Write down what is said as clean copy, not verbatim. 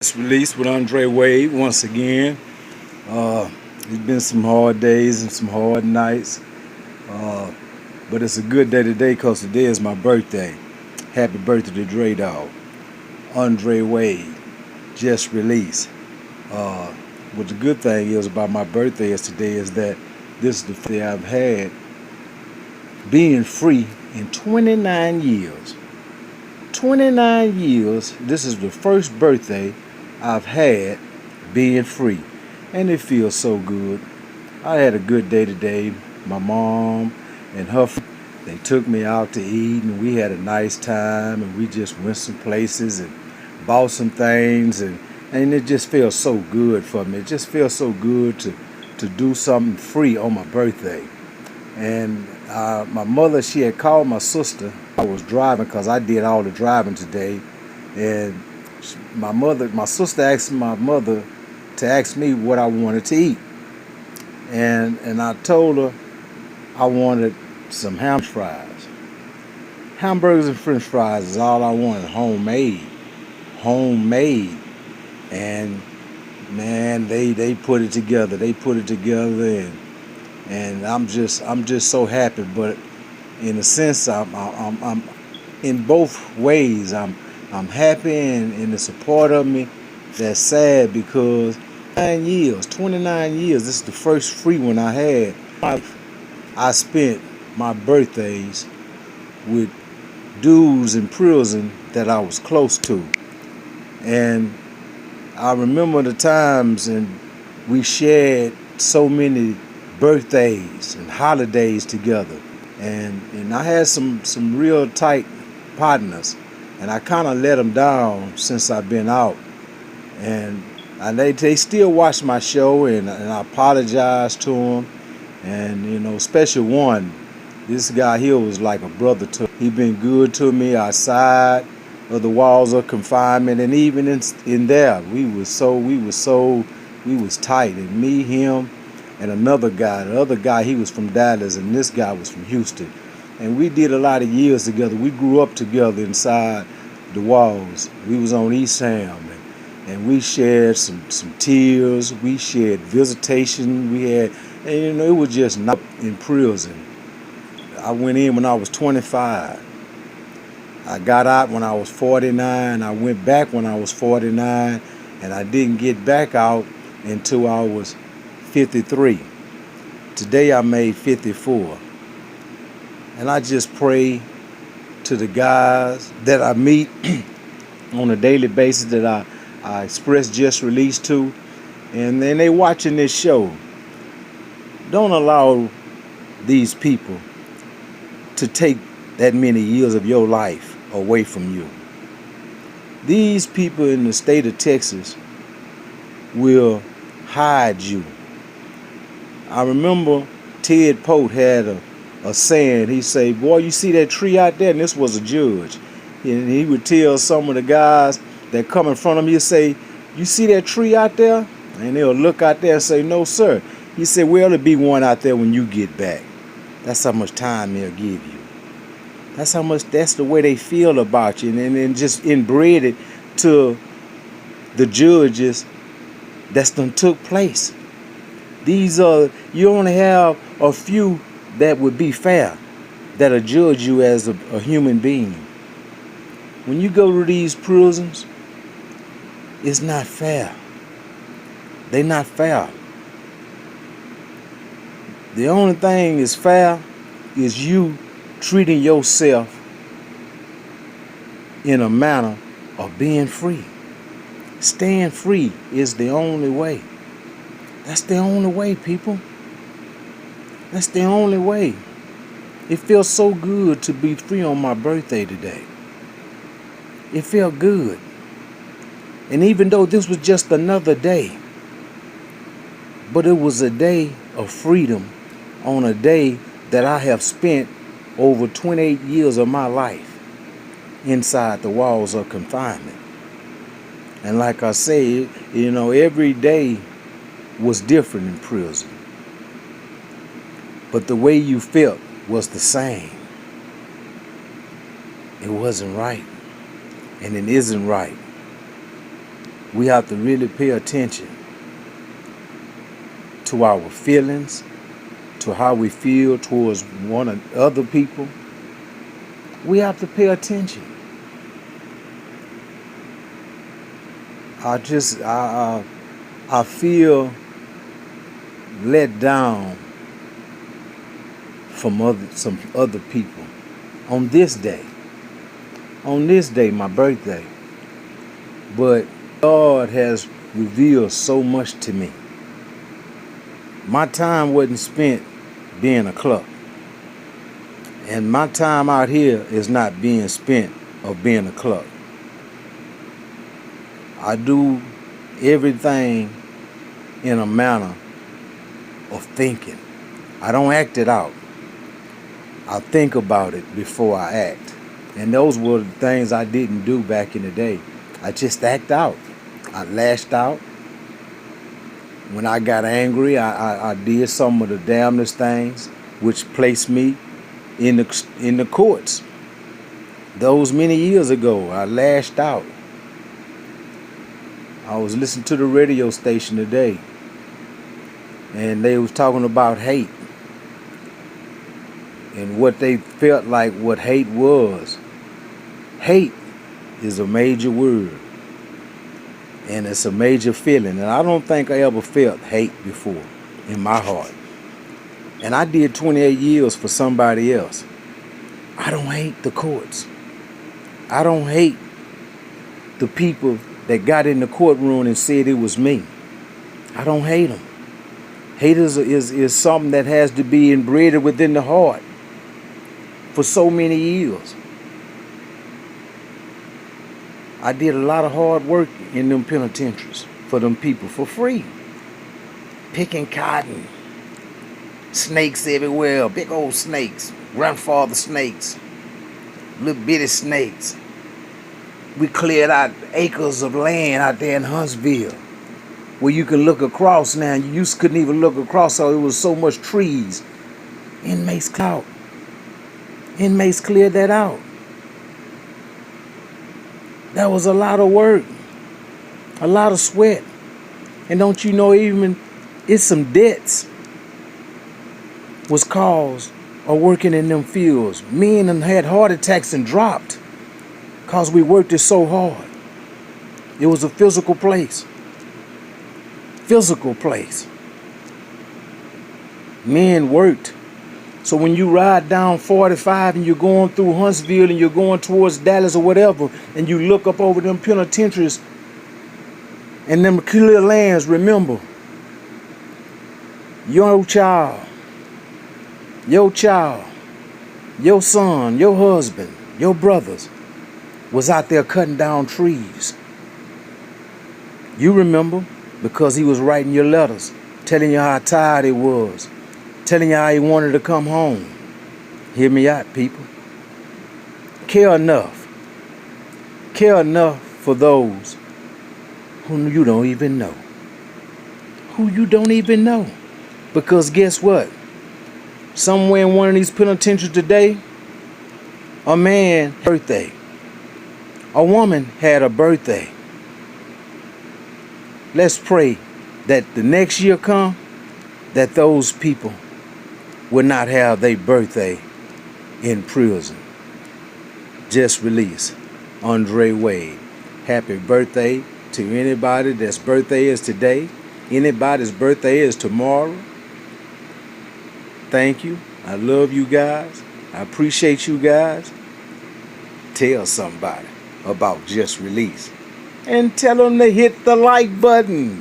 It's released with Andre Wade once again. It's been some hard days and some hard nights, uh, but it's a good day today because today is my birthday. Happy birthday to Dre Dog. Andre Wade just released. Uh, what the good thing is about my birthday is today is that this is the day I've had being free in 29 years. 29 years, this is the first birthday I've had being free. And it feels so good. I had a good day today. My mom and they took me out to eat and we had a nice time and we just went some places and bought some things and it just feels so good for me. It just feels so good to do something free on my birthday. And my mother, she had called my sister. I was driving because I did all the driving today. And my sister asked my mother to ask me what I wanted to eat. And I told her I wanted some ham fries. Hamburgers and french fries is all I wanted, homemade. Homemade. And man, they put it together. They put it together and I'm just so happy. But in a sense, I'm in both ways. I'm happy and in the support of me. That's sad because 29 years. This is the first free one I had. I spent my birthdays with dudes in prison that I was close to, and I remember the times and we shared so many birthdays and holidays together, and I had some real tight partners, and I kind of let them down since I've been out, and they still watch my show, and I apologize to them, and especially one, this guy here was like a brother to me. He been good to me outside of the walls of confinement, and even in there we was tight, and me, him, and another guy. The other guy, he was from Dallas, and this guy was from Houston. And we did a lot of years together. We grew up together inside the walls. We was on East Ham, and we shared some tears. We shared visitation. We had, and it was just not in prison. I went in when I was 25. I got out when I was 49. I went back when I was 49, and I didn't get back out until I was 53. Today I made 54. And I just pray to the guys that I meet on a daily basis that I express just released to, and then they watching this show. Don't allow these people to take that many years of your life away from you. These people in the state of Texas will hide you. I remember Ted Pote had a saying. He say, boy, you see that tree out there? And this was a judge. And he would tell some of the guys that come in front of him, he'd say, you see that tree out there? And they'll look out there and say, no, sir. He said, well, there'll be one out there when you get back. That's how much time they'll give you. That's the way they feel about you. And then just inbred it to the judges that's done took place. You only have a few that would be fair, that'll judge you as a human being. When you go to these prisons, it's not fair. They're not fair. The only thing is fair is you treating yourself in a manner of being free. Staying free is the only way. That's the only way, people. That's the only way. It feels so good to be free on my birthday today. It felt good. And even though this was just another day, but it was a day of freedom on a day that I have spent over 28 years of my life inside the walls of confinement. And like I say, every day was different in prison. But the way you felt was the same. It wasn't right. And it isn't right. We have to really pay attention to our feelings, to how we feel towards one and other people. We have to pay attention. I feel let down from some other people on this day. On this day, my birthday. But God has revealed so much to me. My time wasn't spent being a cluck. And my time out here is not being spent of being a cluck. I do everything in a manner of thinking. I don't act it out. I think about it before I act. And those were the things I didn't do back in the day. I just act out. I lashed out. When I got angry, I did some of the damnedest things, which placed me in the courts. Those many years ago, I lashed out. I was listening to the radio station today, and they was talking about hate and what they felt like what hate was. Hate is a major word, and it's a major feeling, and I don't think I ever felt hate before in my heart. And I did 28 years for somebody else. I don't hate the courts. I don't hate the people that got in the courtroom and said it was me. I don't hate them. Hate is something that has to be inbred within the heart for so many years. I did a lot of hard work in them penitentiaries for them people for free. Picking cotton. Snakes everywhere. Big old snakes. Grandfather snakes. Little bitty snakes. We cleared out acres of land out there in Huntsville where you can look across now. You used couldn't even look across, so it was so much trees. Inmates cleared that out. That was a lot of work, a lot of sweat. And don't you know, even it's some debts was caused of working in them fields. Men and had heart attacks and dropped because we worked it so hard. It was a physical place. Physical place. Men worked. So when you ride down 45 and you're going through Huntsville and you're going towards Dallas or whatever, and you look up over them penitentiaries and them clear lands, remember, your child, your son, your husband, your brothers was out there cutting down trees. You remember, because he was writing your letters, telling you how tired he was, telling you how he wanted to come home. Hear me out, people. Care enough. Care enough for those whom you don't even know. Who you don't even know. Because guess what? Somewhere in one of these penitentiaries today, a man had a birthday. A woman had a birthday. Let's pray that the next year come, that those people will not have their birthday in prison. Just released. Andre Wade. Happy birthday to anybody that's birthday is today. Anybody's birthday is tomorrow. Thank you. I love you guys. I appreciate you guys. Tell somebody about Just Release. And tell them to hit the like button.